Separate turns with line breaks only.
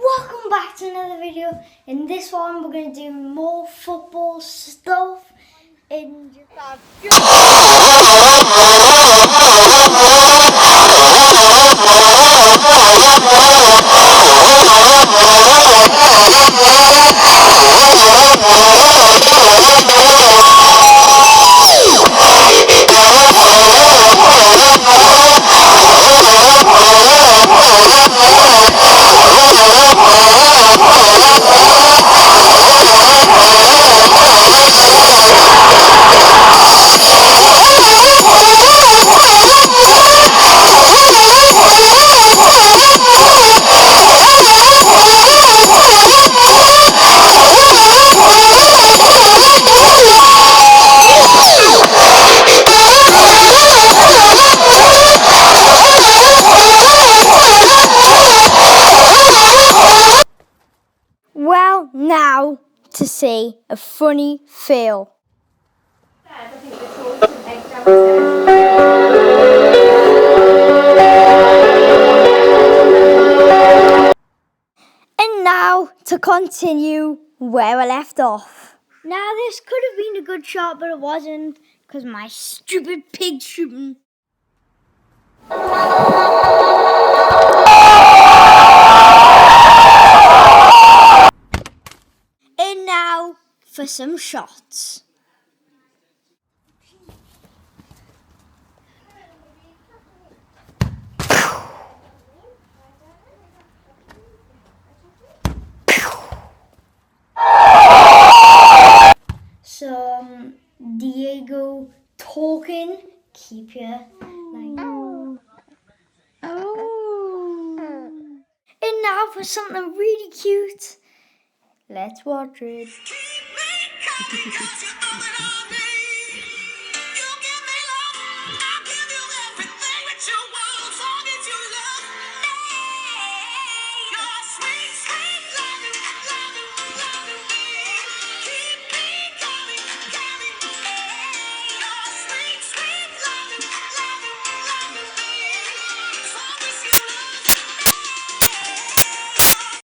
Welcome back to another video. In this one we're going to do more football stuff in well, now to see a funny fail. And now to continue where I left off. Now this could have been a good shot, but it wasn't because my stupid pig shooting. And now for some shots. Some Diego talking, keep you like. And now for something really cute. Let's watch it.